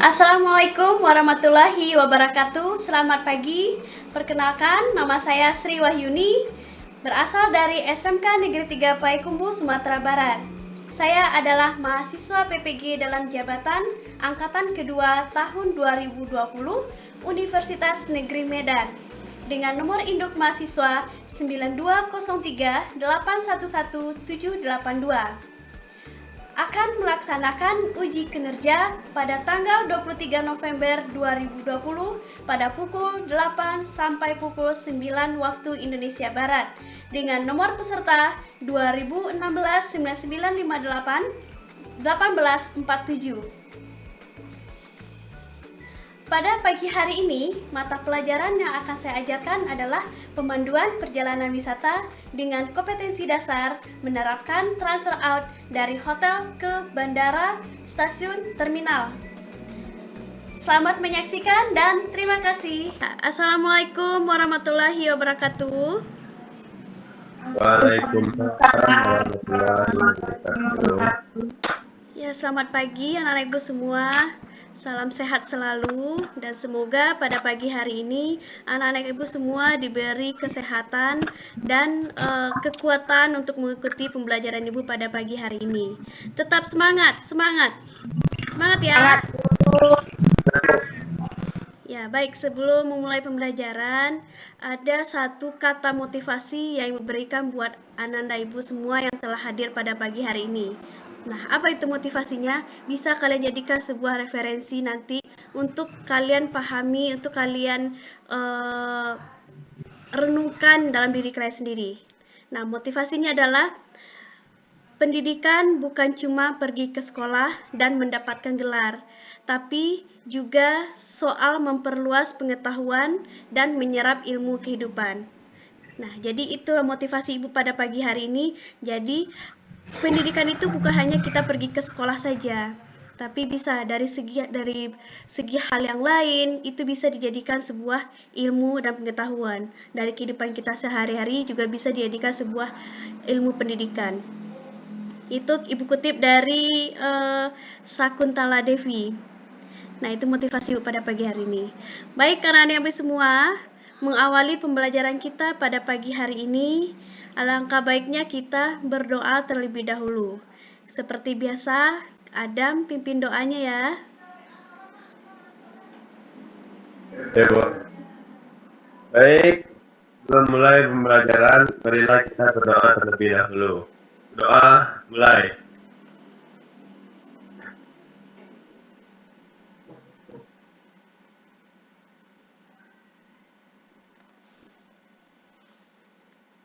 Assalamualaikum warahmatullahi wabarakatuh. Selamat pagi. Perkenalkan, nama saya Sri Wahyuni, berasal dari SMK Negeri 3 Payakumbuh, Sumatera Barat. Saya adalah mahasiswa PPG dalam jabatan angkatan kedua tahun 2020 Universitas Negeri Medan dengan nomor induk mahasiswa 9203811782. Akan melaksanakan uji kinerja pada tanggal 23 November 2020 pada pukul 8 sampai pukul 9 waktu Indonesia Barat dengan nomor peserta 2016-9958-1847. Pada pagi hari ini, mata pelajaran yang akan saya ajarkan adalah pemanduan perjalanan wisata dengan kompetensi dasar menerapkan transfer out dari hotel ke bandara, stasiun, terminal. Selamat menyaksikan dan terima kasih. Assalamualaikum warahmatullahi wabarakatuh. Waalaikumsalam warahmatullahi wabarakatuh. Ya, selamat pagi anak-anak ibu semua. Salam sehat selalu dan semoga pada pagi hari ini anak-anak ibu semua diberi kesehatan dan kekuatan untuk mengikuti pembelajaran ibu pada pagi hari ini. Tetap semangat, semangat. Semangat ya. Ya, baik, sebelum memulai pembelajaran, ada satu kata motivasi yang diberikan buat anak-anak ibu semua yang telah hadir pada pagi hari ini. Nah, apa itu motivasinya? Bisa kalian jadikan sebuah referensi nanti untuk kalian pahami, untuk kalian renungkan dalam diri kalian sendiri. Nah, motivasinya adalah pendidikan bukan cuma pergi ke sekolah dan mendapatkan gelar, tapi juga soal memperluas pengetahuan dan menyerap ilmu kehidupan. Nah, jadi itu motivasi ibu pada pagi hari ini. Jadi, pendidikan itu bukan hanya kita pergi ke sekolah saja, tapi bisa dari segi hal yang lain, itu bisa dijadikan sebuah ilmu dan pengetahuan. Dari kehidupan kita sehari-hari juga bisa dijadikan sebuah ilmu pendidikan. Itu ibu kutip dari Sakuntala Devi. Nah, itu motivasi ibu pada pagi hari ini. Baik, anak-anak ibu semua, mengawali pembelajaran kita pada pagi hari ini, alangkah baiknya kita berdoa terlebih dahulu. Seperti biasa, Adam pimpin doanya ya. Ya, Bu. Baik, sebelum mulai pembelajaran, marilah kita berdoa terlebih dahulu. Doa mulai.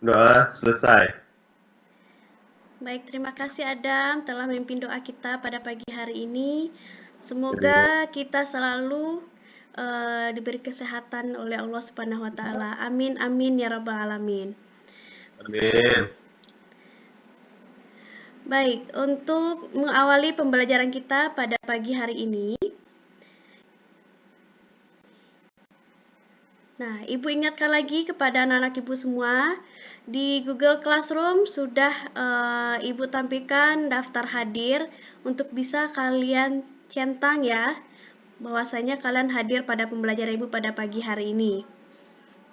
Doa selesai. Baik, terima kasih Adam telah memimpin doa kita pada pagi hari ini. Semoga kita selalu diberi kesehatan oleh Allah Subhanahu wa taala. Amin amin ya rabbal alamin. Amin. Baik, untuk mengawali pembelajaran kita pada pagi hari ini. Nah, Ibu ingatkan lagi kepada anak-anak Ibu semua, di Google Classroom sudah Ibu tampilkan daftar hadir untuk bisa kalian centang ya, bahwasanya kalian hadir pada pembelajaran Ibu pada pagi hari ini.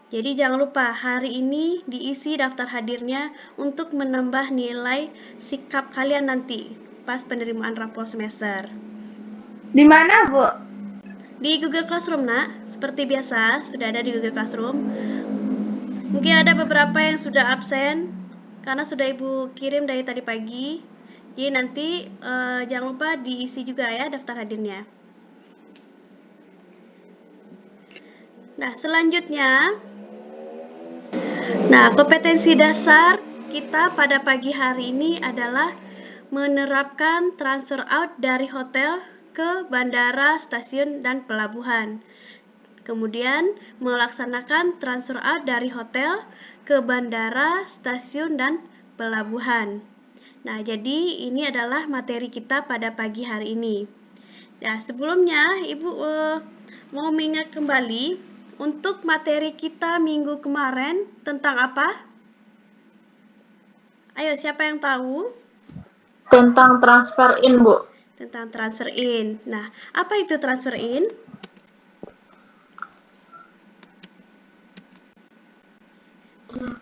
Jadi jangan lupa hari ini diisi daftar hadirnya untuk menambah nilai sikap kalian nanti pas penerimaan rapor semester. Di mana, Bu? Di Google Classroom, Nak. Seperti biasa, sudah ada di Google Classroom. Mungkin ada beberapa yang sudah absen karena sudah Ibu kirim dari tadi pagi. Jadi nanti jangan lupa diisi juga ya daftar hadirnya. Nah, selanjutnya, kompetensi dasar kita pada pagi hari ini adalah menerapkan transfer out dari hotel ke bandara, stasiun, dan pelabuhan. Kemudian melaksanakan transfer out dari hotel ke bandara, stasiun, dan pelabuhan. Nah, jadi ini adalah materi kita pada pagi hari ini. Nah, sebelumnya Ibu mau mengingat kembali untuk materi kita minggu kemarin tentang apa? Ayo, siapa yang tahu? Tentang transfer in, Bu. tentang transfer in. Nah, apa itu transfer in?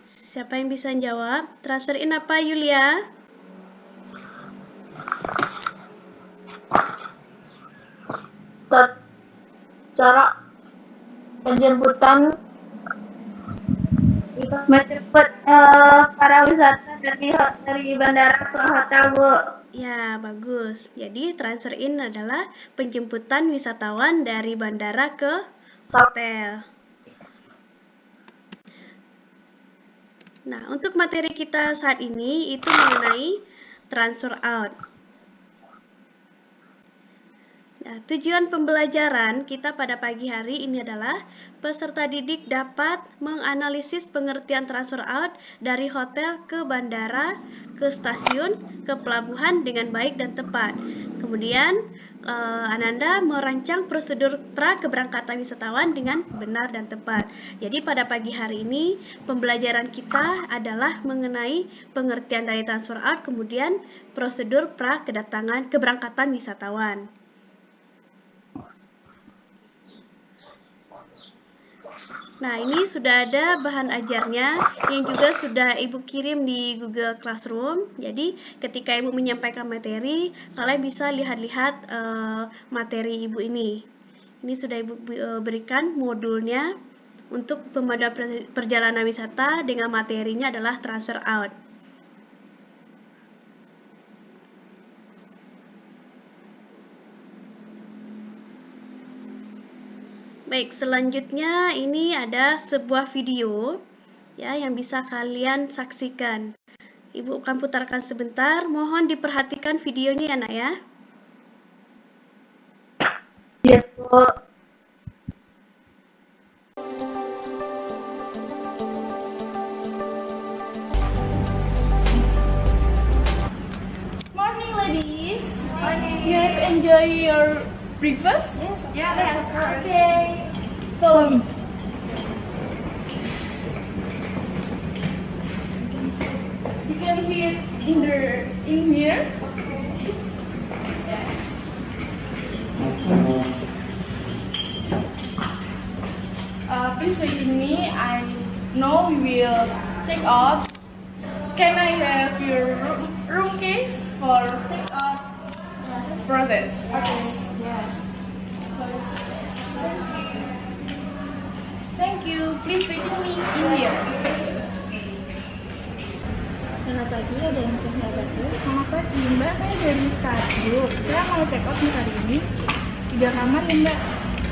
Siapa yang bisa jawab? Transfer in apa, Yulia? Cara penjemputan menjemput para wisata dari bandara ke hotel, Bu. Ya, bagus. Jadi, transfer in adalah penjemputan wisatawan dari bandara ke hotel. Nah, untuk materi kita saat ini itu mengenai transfer out. Nah, tujuan pembelajaran kita pada pagi hari ini adalah peserta didik dapat menganalisis pengertian transfer out dari hotel ke bandara, ke stasiun, ke pelabuhan dengan baik dan tepat. Kemudian, Ananda merancang prosedur pra keberangkatan wisatawan dengan benar dan tepat. Jadi pada pagi hari ini pembelajaran kita adalah mengenai pengertian dari transfer out, kemudian prosedur pra keberangkatan wisatawan. Nah, ini sudah ada bahan ajarnya yang juga sudah Ibu kirim di Google Classroom. Jadi, ketika Ibu menyampaikan materi, kalian bisa lihat-lihat materi Ibu ini. Ini sudah Ibu berikan modulnya untuk pemanduan perjalanan wisata dengan materinya adalah transfer out. Baik, selanjutnya ini ada sebuah video ya yang bisa kalian saksikan. Ibu akan putarkan sebentar, mohon diperhatikan videonya ya, Nak ya. Iya, Bu. Morning, ladies. Morning. You have enjoyed your breakfast? Yes, of course. Okay. Follow me. You can see it in here. Yes. Please wait with me. I know we will check out. Can I have your room case for check out process? Okay. Yes. Thank you. Please wait with me in here. Selamat pagi, ada yang bisa saya bantu? Selamat pagi, Mbak. Saya dari Stargroup. Saya mau check out nih hari ini. 3 kamar ya, Mbak.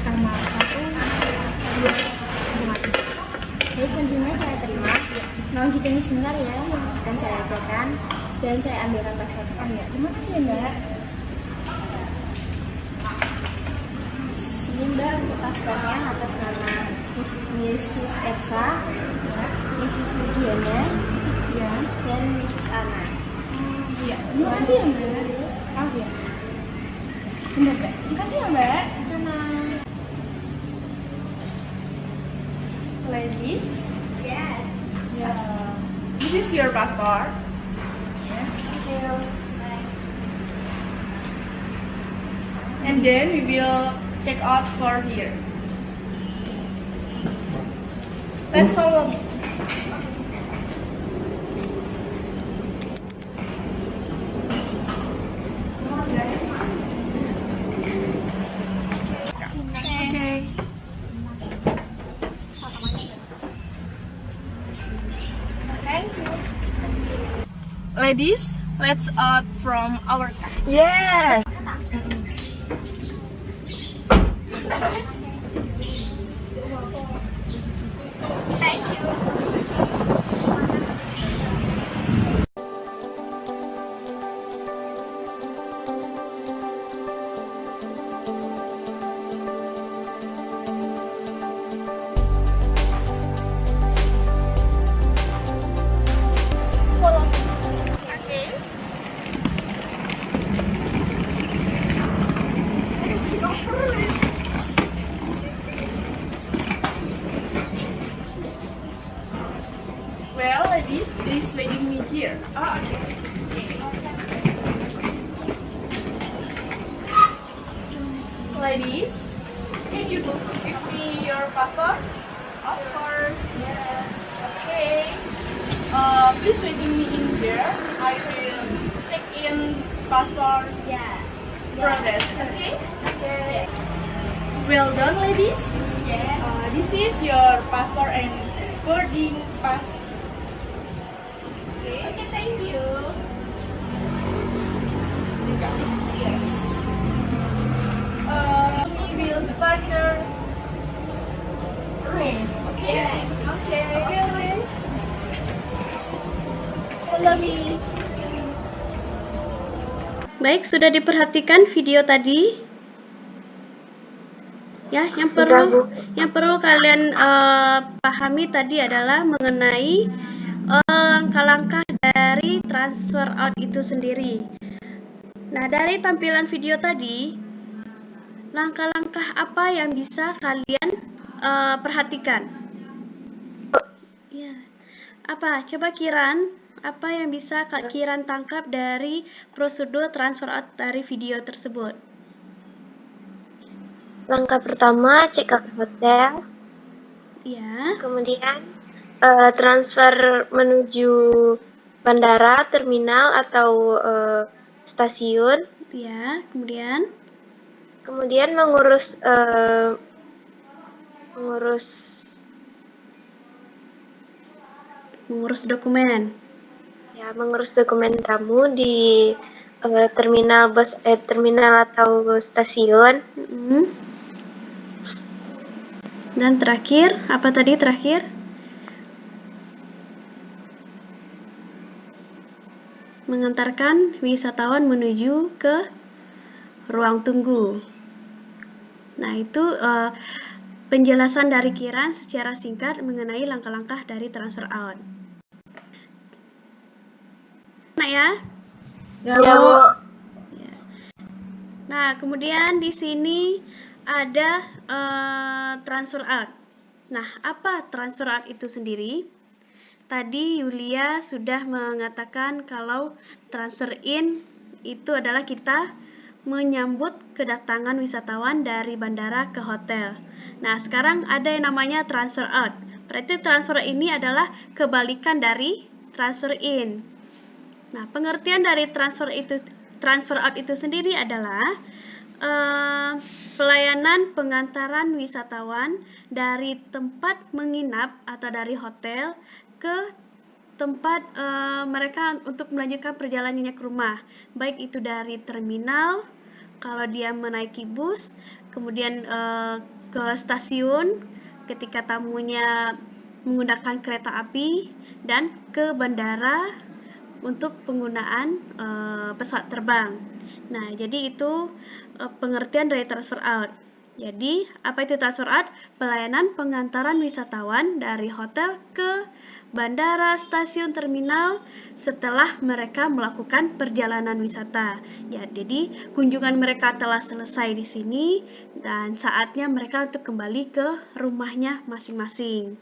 Kamar 1, 2, 3. Baik, kuncinya saya terima. Mohon ditunggu sebentar ya, akan saya cekkan dan saya ambilkan paspornya. Ya, terima kasih ya, Mbak. Ini Mbak untuk paspornya atas nama Mrs. Elsa, Mrs. Sugiana, Ya. dan Mrs. Anna. Iya, terima kasih ya, Mbak. Maaf ya. Bentar, Mbak. Terima kasih ya, Mbak. Sama. Ladies, Yes. this is your passport. Thank you. And then we will check out for here. Let's follow me. Okay. Thank you. Ladies, let's out from our car. Yes. Follow me. Okay. Well, ladies, please waiting me here. Okay. Ladies, can you give me your passport? Of course. Yes. Okay. Please waiting me in here. I will check in passport process. Okay. Okay. Well done, ladies. Yes. This is your passport and boarding pass. Okay. Okay. Thank you. Yes. We will depart your room. Okay. Yes. Okay. Okay, ladies. Follow me. Baik, sudah diperhatikan video tadi? Ya, yang perlu kalian pahami tadi adalah mengenai langkah-langkah dari transfer out itu sendiri. Nah, dari tampilan video tadi, langkah-langkah apa yang bisa kalian perhatikan? Ya, apa? Coba Kiran, apa yang bisa Kak Kiran tangkap dari prosedur transfer out dari video tersebut? Langkah pertama, check out hotel. Ya. Kemudian transfer menuju bandara, terminal atau stasiun. Ya, kemudian Mengurus dokumen. Ya, mengurus dokumen kamu di terminal atau stasiun. Dan terakhir, apa tadi terakhir? Mengantarkan wisatawan menuju ke ruang tunggu. Nah, itu penjelasan dari Kiran secara singkat mengenai langkah-langkah dari transfer out. Nah ya? Ya, Bu. Nah, kemudian di sini ada transfer out. Nah, apa transfer out itu sendiri? Tadi Yulia sudah mengatakan kalau transfer in itu adalah kita menyambut kedatangan wisatawan dari bandara ke hotel. Nah, sekarang ada yang namanya transfer out. Berarti transfer ini adalah kebalikan dari transfer in. Nah, pengertian dari transfer out itu sendiri adalah pelayanan pengantaran wisatawan dari tempat menginap atau dari hotel ke tempat mereka untuk melanjutkan perjalanannya ke rumah, baik itu dari terminal kalau dia menaiki bus, kemudian ke stasiun ketika tamunya menggunakan kereta api, dan ke bandara untuk penggunaan pesawat terbang. Nah, jadi itu pengertian dari transfer out. Jadi, apa itu transfer out? Pelayanan pengantaran wisatawan dari hotel ke bandara, stasiun, terminal setelah mereka melakukan perjalanan wisata. Ya, jadi kunjungan mereka telah selesai di sini dan saatnya mereka untuk kembali ke rumahnya masing-masing.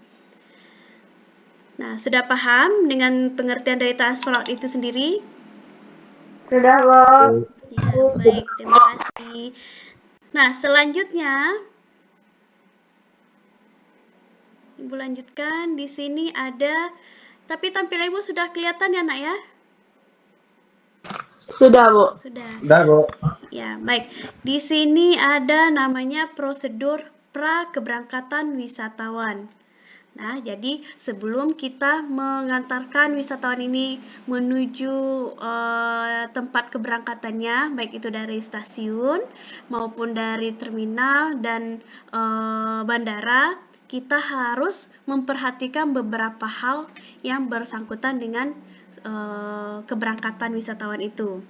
Nah, sudah paham dengan pengertian dari transfer out itu sendiri? Sudah, Bu. Ya, baik, terima kasih. Nah, selanjutnya Ibu lanjutkan. Di sini ada, tapi tampilan Ibu sudah kelihatan ya, Nak ya? Sudah, Bu. Sudah. Udah, Bu. Ya, baik. Di sini ada namanya prosedur pra keberangkatan wisatawan. Nah, jadi sebelum kita mengantarkan wisatawan ini menuju tempat keberangkatannya, baik itu dari stasiun maupun dari terminal dan bandara, kita harus memperhatikan beberapa hal yang bersangkutan dengan keberangkatan wisatawan itu.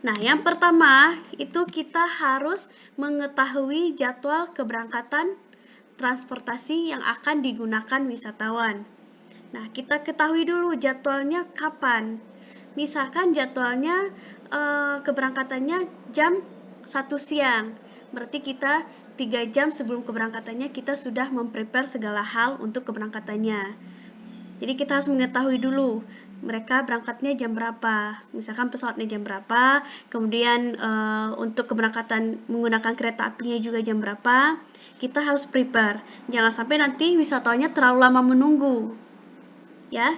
Nah, yang pertama itu kita harus mengetahui jadwal keberangkatan transportasi yang akan digunakan wisatawan. Nah, kita ketahui dulu jadwalnya kapan. Misalkan jadwalnya keberangkatannya jam 1 siang. Berarti kita 3 jam sebelum keberangkatannya kita sudah memprepare segala hal untuk keberangkatannya. Jadi kita harus mengetahui dulu mereka berangkatnya jam berapa, misalkan pesawatnya jam berapa, kemudian untuk keberangkatan menggunakan kereta apinya juga jam berapa, kita harus prepare. Jangan sampai nanti wisatawannya terlalu lama menunggu, ya.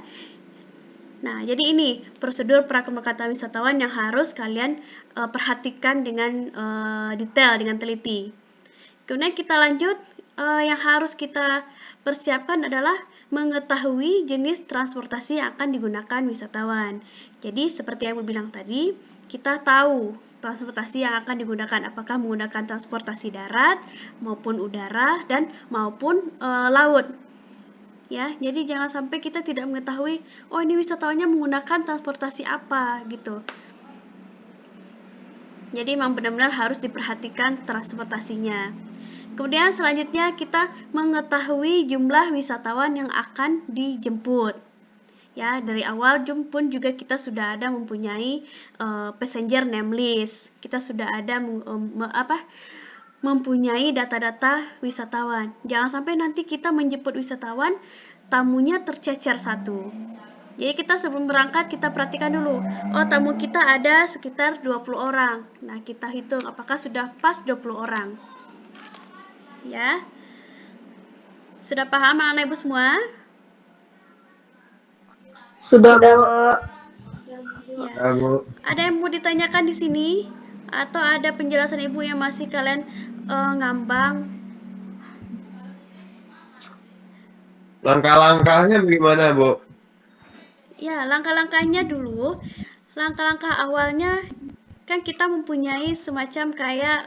Nah, jadi ini prosedur prakeberangkatan wisatawan yang harus kalian perhatikan dengan detail, dengan teliti. Kemudian kita lanjut, yang harus kita persiapkan adalah mengetahui jenis transportasi yang akan digunakan wisatawan. Jadi seperti yang Ibu bilang tadi, kita tahu transportasi yang akan digunakan, apakah menggunakan transportasi darat maupun udara dan maupun laut. Ya, jadi jangan sampai kita tidak mengetahui, oh ini wisatawannya menggunakan transportasi apa gitu. Jadi memang benar-benar harus diperhatikan transportasinya. Kemudian selanjutnya kita mengetahui jumlah wisatawan yang akan dijemput. Ya, dari awal pun juga kita sudah ada mempunyai passenger name list. Kita sudah ada mempunyai data-data wisatawan. Jangan sampai nanti kita menjemput wisatawan, tamunya tercecer satu. Jadi kita sebelum berangkat kita perhatikan dulu, oh tamu kita ada sekitar 20 orang. Nah, kita hitung apakah sudah pas 20 orang. Ya. Sudah paham anak Ibu semua? Sudah, Bu. Ya. Ada yang mau ditanyakan di sini? Atau ada penjelasan Ibu yang masih kalian ngambang? Langkah-langkahnya bagaimana, Bu? Ya, langkah-langkahnya dulu. Langkah-langkah awalnya kan kita mempunyai semacam kayak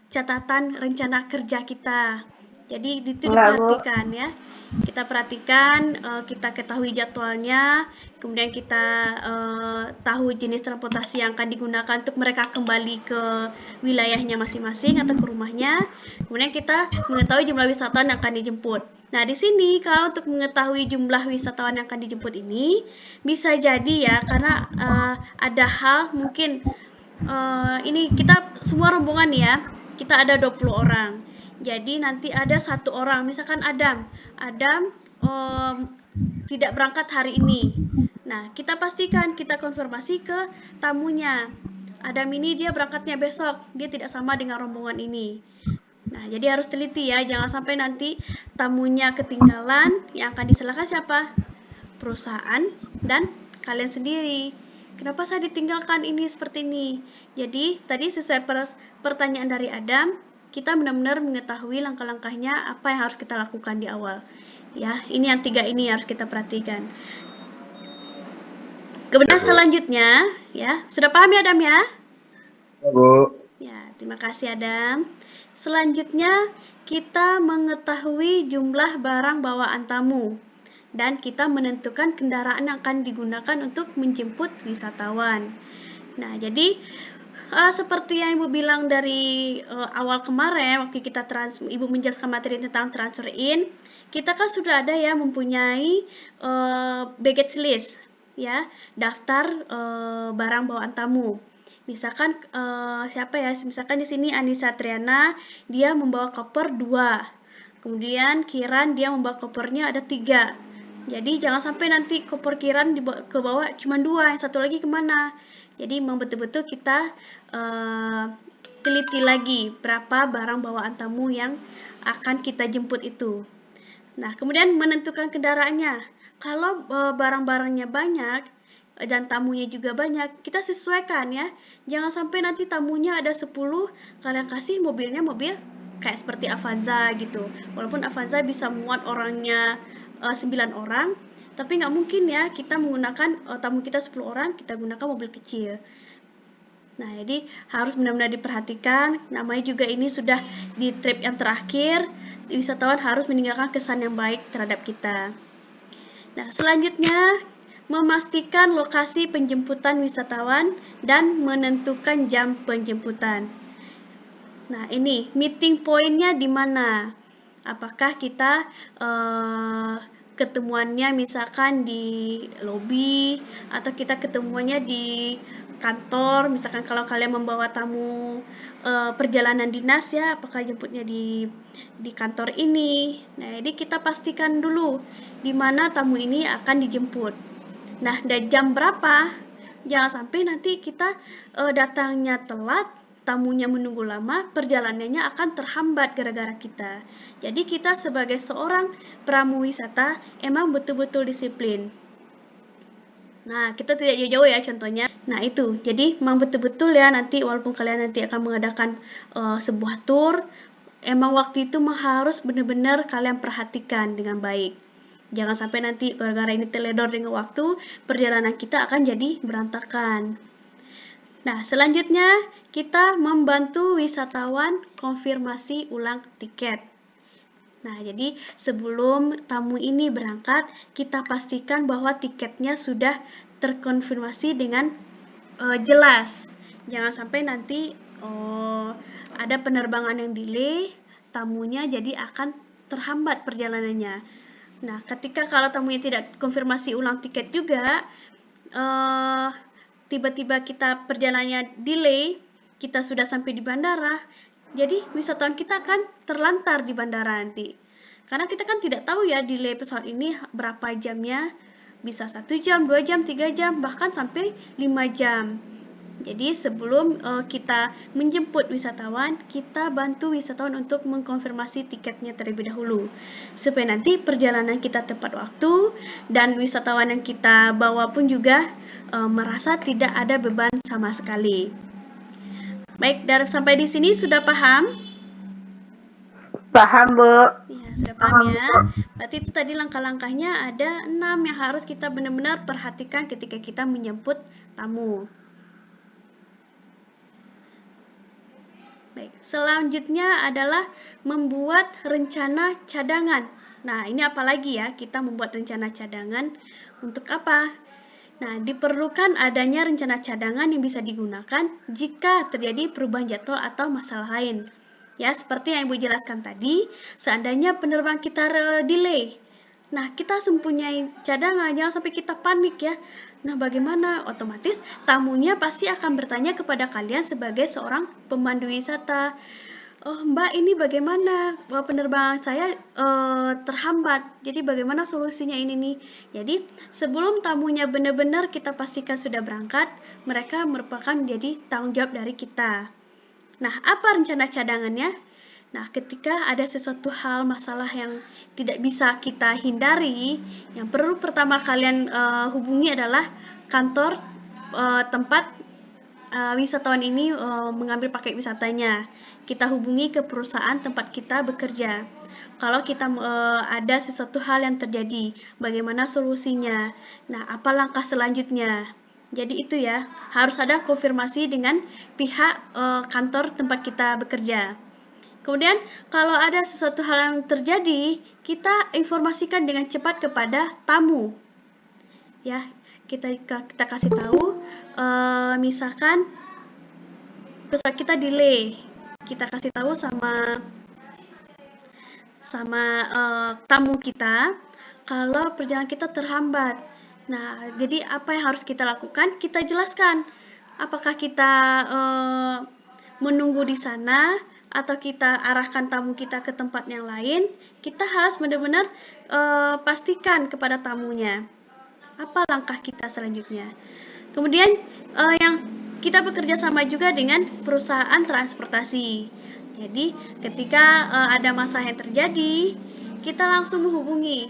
catatan rencana kerja kita. Jadi itu diperhatikan ya. Kita perhatikan, kita ketahui jadwalnya, kemudian kita tahu jenis transportasi yang akan digunakan untuk mereka kembali ke wilayahnya masing-masing atau ke rumahnya. Kemudian kita mengetahui jumlah wisatawan yang akan dijemput. Nah, di sini kalau untuk mengetahui jumlah wisatawan yang akan dijemput ini, bisa jadi ya, karena ada hal mungkin ini kita semua rombongan ya, kita ada 20 orang. Jadi nanti ada satu orang, misalkan Adam tidak berangkat hari ini. Nah, kita pastikan, kita konfirmasi ke tamunya. Adam ini dia berangkatnya besok, dia tidak sama dengan rombongan ini. Nah, jadi harus teliti ya, jangan sampai nanti tamunya ketinggalan, yang akan disalahkan siapa? Perusahaan dan kalian sendiri. Kenapa saya ditinggalkan ini seperti ini? Jadi, tadi sesuai pertanyaan dari Adam, kita benar-benar mengetahui langkah-langkahnya apa yang harus kita lakukan di awal. Ya, ini yang 3 ini harus kita perhatikan. Kemudian selanjutnya, ya, sudah paham ya Adam ya? Ya, Bu. Ya, terima kasih Adam. Selanjutnya, kita mengetahui jumlah barang bawaan tamu dan kita menentukan kendaraan yang akan digunakan untuk menjemput wisatawan. Nah, jadi seperti yang Ibu bilang dari awal kemarin, waktu kita Ibu menjelaskan materi tentang transfer in, kita kan sudah ada ya mempunyai baggage list, ya, daftar barang bawaan tamu. Misalkan siapa ya? Misalkan di sini Anissa Triana, dia membawa koper 2. Kemudian Kiran dia membawa kopernya ada 3. Jadi jangan sampai nanti koper Kiran ke bawah cuma 2, yang satu lagi kemana? Jadi memang betul-betul kita teliti lagi berapa barang bawaan tamu yang akan kita jemput itu. Nah, kemudian menentukan kendaraannya. Kalau barang-barangnya banyak dan tamunya juga banyak, kita sesuaikan ya. Jangan sampai nanti tamunya ada 10, kalian kasih mobilnya mobil kayak seperti Avanza gitu. Walaupun Avanza bisa muat orangnya 9 orang, tapi nggak mungkin ya kita menggunakan tamu kita 10 orang, kita gunakan mobil kecil. Nah, jadi harus benar-benar diperhatikan. Namanya juga ini sudah di trip yang terakhir, wisatawan harus meninggalkan kesan yang baik terhadap kita. Nah, selanjutnya memastikan lokasi penjemputan wisatawan dan menentukan jam penjemputan. Nah, ini meeting point-nya di mana? Apakah kita ketemuannya misalkan di lobi atau kita ketemuannya di kantor, misalkan kalau kalian membawa tamu perjalanan dinas ya, apakah jemputnya di kantor ini. Nah, jadi kita pastikan dulu di mana tamu ini akan dijemput. Nah, dan jam berapa? Jangan sampai nanti kita datangnya telat, tamunya menunggu lama, perjalanannya akan terhambat gara-gara kita. Jadi kita sebagai seorang pramu wisata emang betul-betul disiplin. Nah, kita tidak jauh-jauh ya contohnya. Nah, itu. Jadi, memang betul-betul ya nanti walaupun kalian nanti akan mengadakan sebuah tour, emang waktu itu harus benar-benar kalian perhatikan dengan baik. Jangan sampai nanti gara-gara ini teledor dengan waktu, perjalanan kita akan jadi berantakan. Nah, selanjutnya kita membantu wisatawan konfirmasi ulang tiket. Nah, jadi sebelum tamu ini berangkat, kita pastikan bahwa tiketnya sudah terkonfirmasi dengan jelas. Jangan sampai nanti ada penerbangan yang delay, tamunya jadi akan terhambat perjalanannya. Nah, ketika kalau tamunya tidak konfirmasi ulang tiket juga, tiba-tiba kita perjalanannya delay, kita sudah sampai di bandara, jadi wisatawan kita akan terlantar di bandara nanti. Karena kita kan tidak tahu ya delay pesawat ini berapa jamnya, bisa 1 jam, 2 jam, 3 jam, bahkan sampai 5 jam. Jadi sebelum kita menjemput wisatawan, kita bantu wisatawan untuk mengkonfirmasi tiketnya terlebih dahulu. Supaya nanti perjalanan kita tepat waktu dan wisatawan yang kita bawa pun juga merasa tidak ada beban sama sekali. Baik, sampai di sini sudah paham? Paham, Bu. Ya, sudah paham ya. Berarti itu tadi langkah-langkahnya ada 6 yang harus kita benar-benar perhatikan ketika kita menjemput tamu. Baik, selanjutnya adalah membuat rencana cadangan. Nah, ini apalagi ya, kita membuat rencana cadangan untuk apa? Nah, diperlukan adanya rencana cadangan yang bisa digunakan jika terjadi perubahan jadwal atau masalah lain. Ya, seperti yang Ibu jelaskan tadi, seandainya penerbangan kita delay. Nah, kita harus mempunyai cadangan, jangan sampai kita panik ya. Nah, bagaimana? Otomatis tamunya pasti akan bertanya kepada kalian sebagai seorang pemandu wisata. Oh, Mbak, ini bagaimana? Penerbangan saya terhambat. Jadi bagaimana solusinya ini nih? Jadi sebelum tamunya benar-benar kita pastikan sudah berangkat, mereka merupakan jadi tanggung jawab dari kita. Nah, apa rencana cadangannya? Nah, ketika ada sesuatu hal masalah yang tidak bisa kita hindari, yang perlu pertama kalian hubungi adalah kantor tempat wisatawan ini mengambil paket wisatanya. Kita hubungi ke perusahaan tempat kita bekerja. Kalau kita ada sesuatu hal yang terjadi, bagaimana solusinya? Nah, apa langkah selanjutnya? Jadi itu ya, harus ada konfirmasi dengan pihak kantor tempat kita bekerja. Kemudian, kalau ada sesuatu hal yang terjadi, kita informasikan dengan cepat kepada tamu. Ya, kita kasih tahu, misalkan pesawat kita delay, kita kasih tahu sama tamu kita kalau perjalanan kita terhambat. Nah, jadi apa yang harus kita lakukan? Kita jelaskan apakah kita menunggu di sana atau kita arahkan tamu kita ke tempat yang lain. Kita harus benar-benar pastikan kepada tamunya apa langkah kita selanjutnya. Kemudian yang kita bekerja sama juga dengan perusahaan transportasi. Jadi ketika ada masalah yang terjadi, kita langsung menghubungi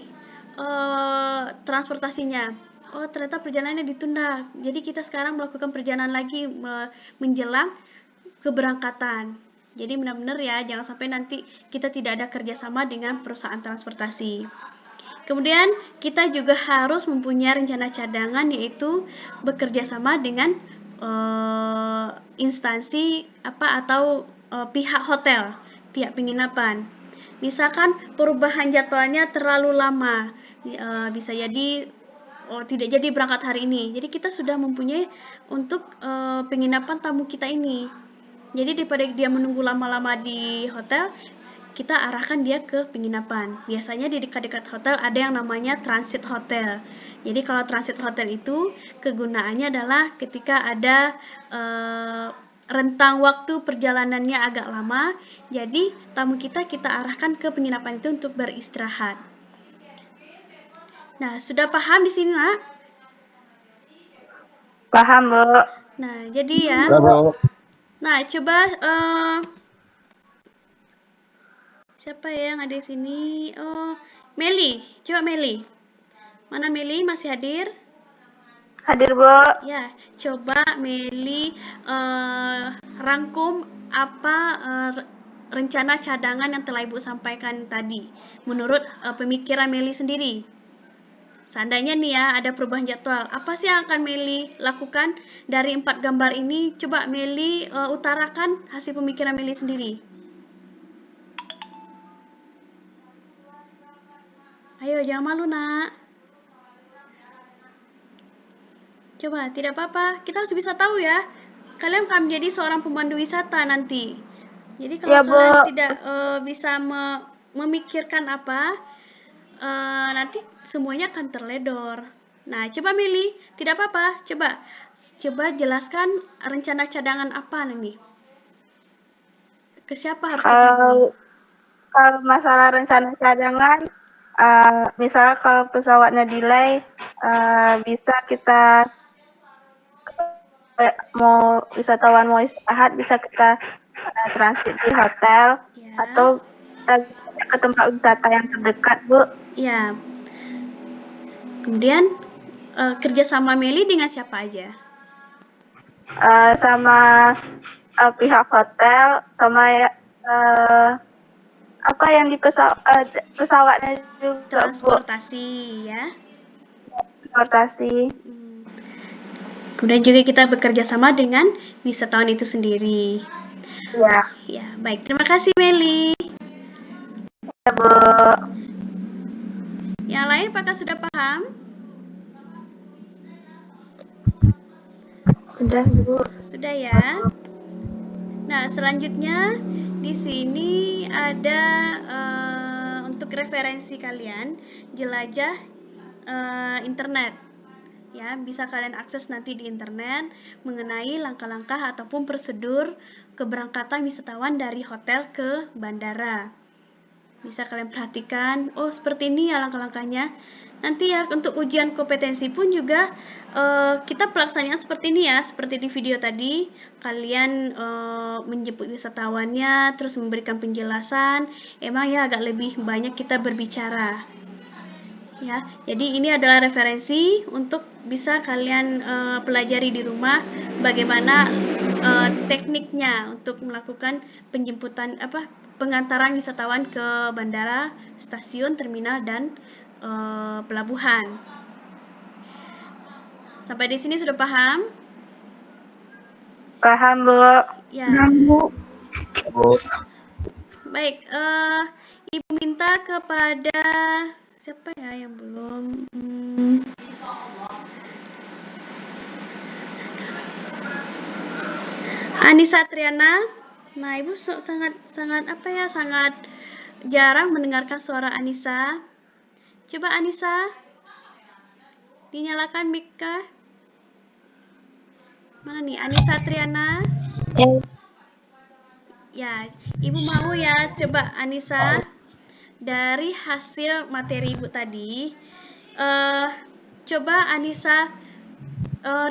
transportasinya. Oh, ternyata perjalanannya ditunda. Jadi kita sekarang melakukan perjalanan lagi menjelang keberangkatan. Jadi benar-benar ya, jangan sampai nanti kita tidak ada kerjasama dengan perusahaan transportasi. Kemudian kita juga harus mempunyai rencana cadangan, yaitu bekerja sama dengan instansi atau pihak hotel, pihak penginapan. Misalkan perubahan jadwalnya terlalu lama, bisa jadi tidak jadi berangkat hari ini. Jadi kita sudah mempunyai untuk penginapan tamu kita ini. Jadi daripada dia menunggu lama-lama di hotel, kita arahkan dia ke penginapan. Biasanya di dekat-dekat hotel ada yang namanya transit hotel. Jadi kalau transit hotel itu kegunaannya adalah ketika ada rentang waktu perjalanannya agak lama, jadi tamu kita arahkan ke penginapan itu untuk beristirahat. Nah, sudah paham di sini, Nak? Paham, Bu. Nah, jadi ya. Ya, Bu. Nah, coba siapa ya yang ada di sini? Oh, Meli. Coba Meli. Mana Meli? Masih hadir? Hadir, Bu. Ya, coba Meli rangkum apa rencana cadangan yang telah Ibu sampaikan tadi menurut pemikiran Meli sendiri. Seandainya nih ya ada perubahan jadwal, apa sih yang akan Meli lakukan dari 4 gambar ini? Coba Meli utarakan hasil pemikiran Meli sendiri. Ayo, jangan malu, Nak. Coba, tidak apa-apa. Kita harus bisa tahu ya. Kalian akan menjadi seorang pemandu wisata nanti. Jadi kalau Ya, Bu. kalian tidak bisa memikirkan apa, nanti semuanya akan terledor. Nah, coba Meli, tidak apa-apa. Coba jelaskan rencana cadangan apa nih? Ke siapa harus kita beli? Kalau masalah rencana cadangan, misalnya kalau pesawatnya delay, bisa kita wisatawan mau istirahat, bisa kita transit di hotel Ya. atau kita ke tempat wisata yang terdekat, Bu. Ya. Kemudian kerjasama Meli dengan siapa aja? Sama pihak hotel, sama apa yang di pesawatnya juga, Bu. Transportasi ya. Transportasi. Kemudian juga kita bekerja sama dengan wisatawan itu sendiri. Ya. Ya, baik. Terima kasih Meli. Ya, Bu. Yang lain apakah sudah paham? Udah, Bu. Sudah ya. Nah, selanjutnya di sini ada untuk referensi kalian jelajah internet. Ya, bisa kalian akses nanti di internet mengenai langkah-langkah ataupun prosedur keberangkatan wisatawan dari hotel ke bandara. Bisa kalian perhatikan, oh seperti ini ya langkah-langkahnya. Nanti ya untuk ujian kompetensi pun juga kita pelaksanaan seperti ini ya, seperti di video tadi. Kalian menjemput wisatawannya, terus memberikan penjelasan. Emang ya agak lebih banyak kita berbicara. Ya, jadi ini adalah referensi untuk bisa kalian pelajari di rumah bagaimana tekniknya untuk melakukan penjemputan pengantaran wisatawan ke bandara, stasiun, terminal dan pelabuhan. Sampai di sini sudah paham? Paham, Bu. Ya. Bu. Baik, Ibu minta kepada siapa ya yang belum? Anissa Triana. Nah, Ibu sangat jarang mendengarkan suara Anissa. Coba Anissa, dinyalakan mic-nya. Mana nih Anissa Triana? Ya, Ibu mau ya coba Anissa dari hasil materi Ibu tadi, coba Anissa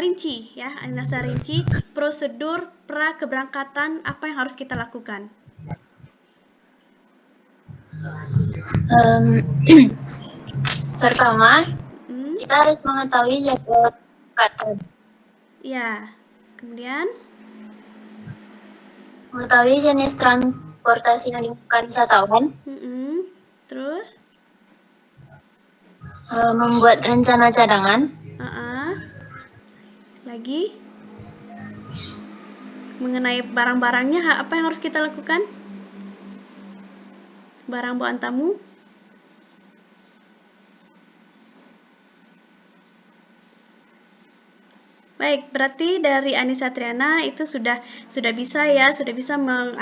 rinci ya, Anissa rinci prosedur pra keberangkatan apa yang harus kita lakukan. Pertama, kita harus mengetahui jadwal keberangkatan. Ya, kemudian Mengetahui jenis transportasi yang digunakan wisatawan. Terus membuat rencana cadangan. Lagi mengenai barang-barangnya apa yang harus kita lakukan? Barang bawaan tamu. Baik, berarti dari Anissa Triana itu sudah bisa ya, sudah bisa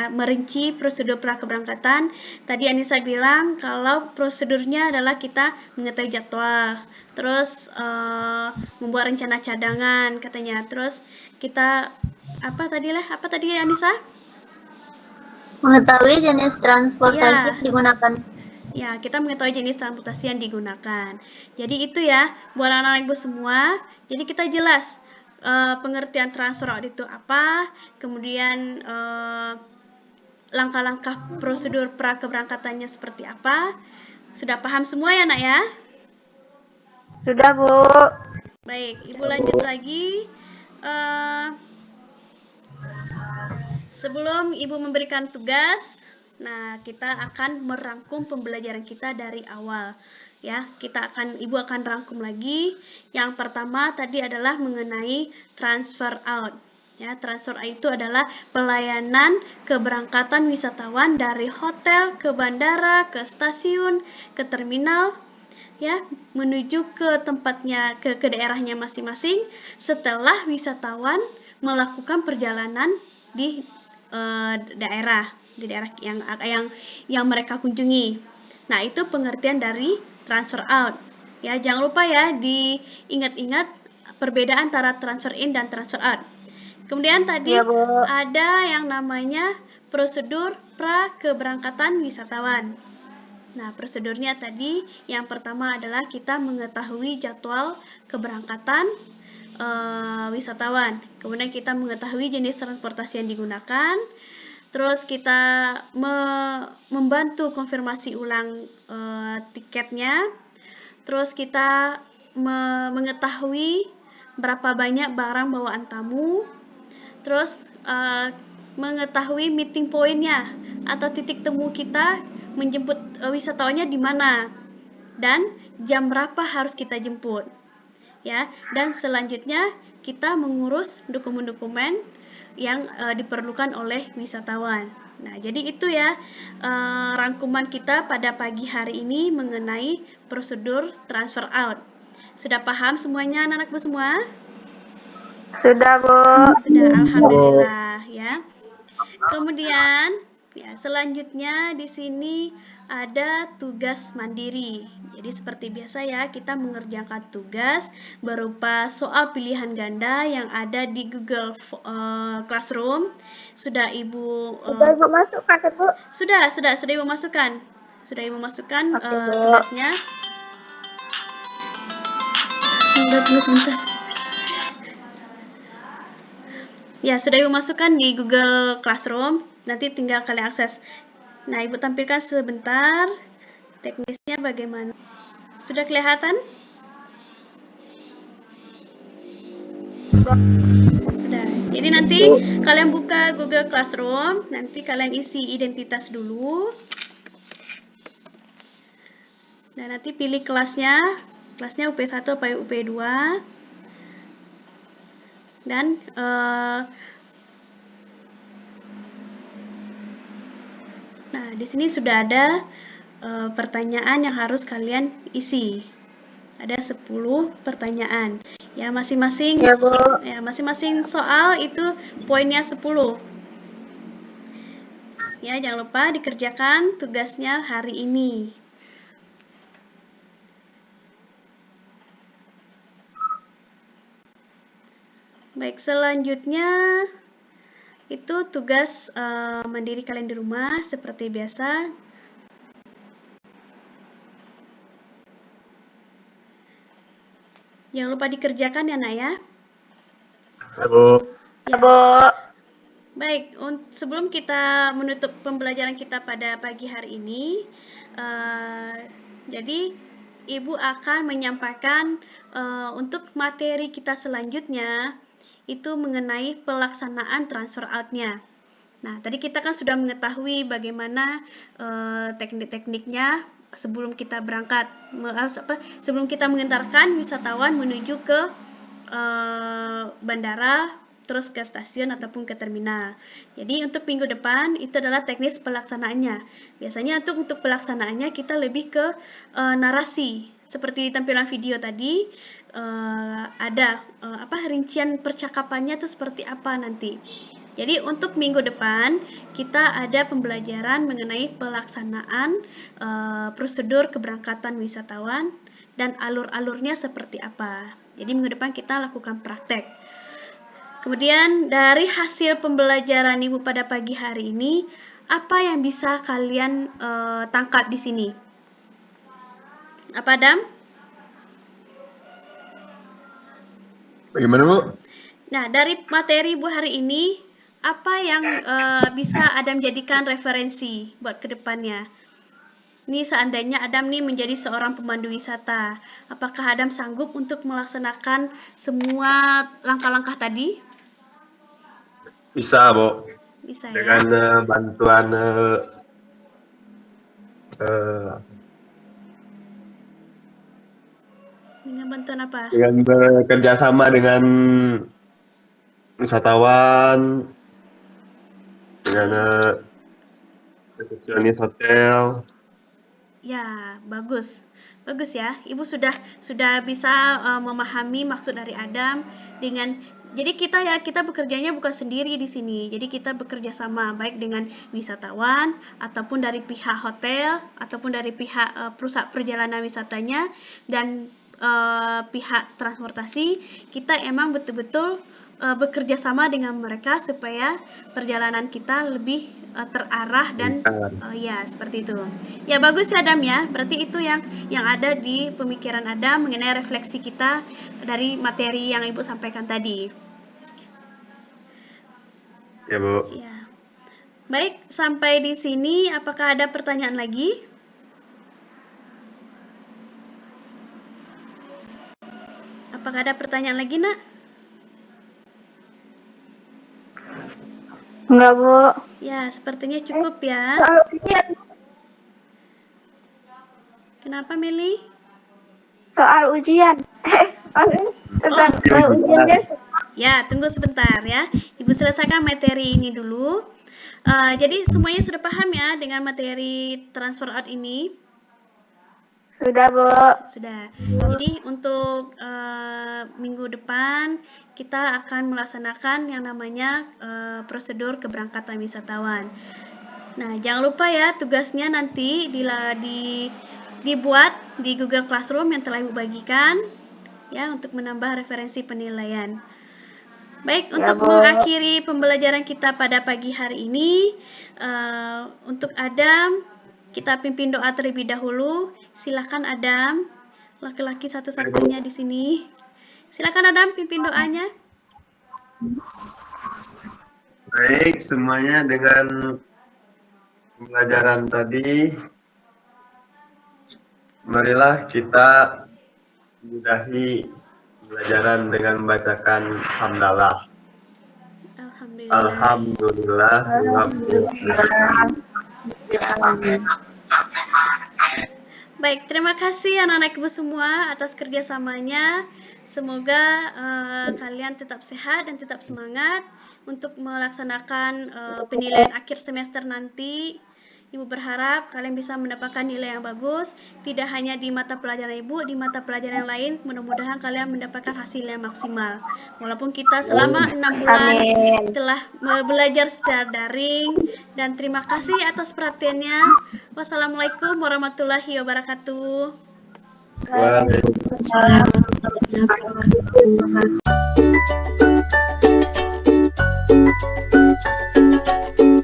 merinci prosedur pra keberangkatan. Tadi Anissa bilang kalau prosedurnya adalah kita mengetahui jadwal, terus membuat rencana cadangan katanya, terus kita apa tadi Anissa? Mengetahui jenis transportasi yang digunakan. Ya, kita mengetahui jenis transportasi yang digunakan. Jadi itu ya, buat anak-anak Ibu semua. Jadi kita jelas pengertian transfer out itu apa, kemudian langkah-langkah prosedur pra keberangkatannya seperti apa. Sudah paham semua ya, Nak ya? Sudah, Bu. Baik, Ibu lanjut lagi. Sebelum Ibu memberikan tugas, nah kita akan merangkum pembelajaran kita dari awal. Ya, Ibu akan rangkum lagi. Yang pertama tadi adalah mengenai transfer out. Ya, transfer out itu adalah pelayanan keberangkatan wisatawan dari hotel ke bandara, ke stasiun, ke terminal, ya, menuju ke tempatnya, ke daerahnya masing-masing setelah wisatawan melakukan perjalanan di daerah yang mereka kunjungi. Nah, itu pengertian dari transfer out. Ya, jangan lupa ya diingat-ingat perbedaan antara transfer in dan transfer out. Kemudian tadi Iya, Bu. ada yang namanya prosedur pra keberangkatan wisatawan. Nah, prosedurnya tadi yang pertama adalah kita mengetahui jadwal keberangkatan wisatawan. Kemudian kita mengetahui jenis transportasi yang digunakan. Terus kita membantu konfirmasi ulang tiketnya. Terus kita mengetahui berapa banyak barang bawaan tamu. Terus mengetahui meeting point-nya atau titik temu kita menjemput wisatawannya di mana dan jam berapa harus kita jemput. Ya, dan selanjutnya kita mengurus dokumen-dokumen yang diperlukan oleh wisatawan. Nah, jadi itu ya rangkuman kita pada pagi hari ini mengenai prosedur transfer out. Sudah paham semuanya anak-anakku semua? Sudah, Bu. Sudah, alhamdulillah ya. Kemudian ya selanjutnya di sini ada tugas mandiri. Jadi seperti biasa ya, kita mengerjakan tugas berupa soal pilihan ganda yang ada di Google Classroom. Sudah Ibu Sudah Ibu masukkan, Bu? Sudah Ibu masukkan. Sudah Ibu masukkan Oke, Bu. tugasnya. Udah tunggu sebentar. Ya, sudah Ibu masukkan di Google Classroom. Nanti tinggal kalian akses. Nah, Ibu tampilkan sebentar teknisnya bagaimana. Sudah kelihatan? Sudah. Jadi nanti kalian buka Google Classroom, nanti kalian isi identitas dulu. Dan nanti pilih kelasnya UP1 atau UP2. Dan nah, di sini sudah ada pertanyaan yang harus kalian isi. Ada 10 pertanyaan. Ya, masing-masing soal itu poinnya 10. Ya, jangan lupa dikerjakan tugasnya hari ini. Baik, selanjutnya itu tugas mandiri kalian di rumah seperti biasa. Jangan lupa dikerjakan ya, Nak ya. Ya, Bu. Ya, Bu. Baik, sebelum kita menutup pembelajaran kita pada pagi hari ini, jadi Ibu akan menyampaikan untuk materi kita selanjutnya itu mengenai pelaksanaan transfer out-nya. Nah, tadi kita kan sudah mengetahui bagaimana teknik-tekniknya sebelum kita berangkat, sebelum kita mengantarkan wisatawan menuju ke bandara, terus ke stasiun ataupun ke terminal. Jadi untuk minggu depan itu adalah teknis pelaksanaannya. Biasanya untuk pelaksanaannya kita lebih ke narasi. Seperti tampilan video tadi, ada rincian percakapannya itu seperti apa nanti. Jadi untuk minggu depan kita ada pembelajaran mengenai pelaksanaan prosedur keberangkatan wisatawan dan alur-alurnya seperti apa. Jadi minggu depan kita lakukan praktek. Kemudian dari hasil pembelajaran Ibu pada pagi hari ini, apa yang bisa kalian tangkap di sini? Apa, Adam? Bagaimana, Bu? Nah, dari materi Ibu hari ini, apa yang bisa Adam jadikan referensi buat kedepannya? Ini seandainya Adam nih menjadi seorang pemandu wisata, apakah Adam sanggup untuk melaksanakan semua langkah-langkah tadi? Bisa, Bu. Bisa ya? Dengan bantuan Dengan bantuan apa? dengan bekerja sama dengan wisatawan, dengan resepsionis hotel. Ya, bagus. Bagus ya. Ibu sudah bisa memahami maksud dari Adam dengan jadi kita bekerjanya bukan sendiri di sini. Jadi kita bekerja sama baik dengan wisatawan ataupun dari pihak hotel ataupun dari pihak perusahaan perjalanan wisatanya dan pihak transportasi. Kita emang betul-betul bekerja sama dengan mereka supaya perjalanan kita lebih terarah dan ya seperti itu. Ya bagus ya Adam ya. Berarti itu yang ada di pemikiran Adam mengenai refleksi kita dari materi yang Ibu sampaikan tadi. Ya, Bu. Ya. Baik, sampai di sini apakah ada pertanyaan lagi? Apakah ada pertanyaan lagi, Nak? Enggak, Bu. Ya, sepertinya cukup ya. Soal ujian. Kenapa, Meli? Soal ujian. Tentang ujian besok. Ya, tunggu sebentar ya. Ibu selesaikan materi ini dulu. Jadi semuanya sudah paham ya dengan materi transfer out ini? Sudah, Bu. Sudah. Jadi untuk minggu depan kita akan melaksanakan yang namanya prosedur keberangkatan wisatawan. Nah, jangan lupa ya tugasnya nanti dibuat di Google Classroom yang telah Ibu bagikan ya untuk menambah referensi penilaian. Baik, untuk mengakhiri pembelajaran kita pada pagi hari ini, untuk Adam kita pimpin doa terlebih dahulu. Silakan Adam, laki-laki satu-satunya di sini. Silakan Adam pimpin doanya. Baik, semuanya dengan pembelajaran tadi, marilah kita mudahi pembelajaran dengan membacakan hamdalah. Alhamdulillah. Baik, terima kasih anak-anak Ibu semua atas kerjasamanya. Semoga kalian tetap sehat dan tetap semangat untuk melaksanakan penilaian akhir semester nanti. Ibu berharap kalian bisa mendapatkan nilai yang bagus, tidak hanya di mata pelajaran Ibu, di mata pelajaran yang lain. Mudah-mudahan kalian mendapatkan hasil yang maksimal. Walaupun kita selama 6 bulan telah belajar secara daring, dan terima kasih atas perhatiannya. Wassalamualaikum warahmatullahi wabarakatuh. Waalaikumsalam.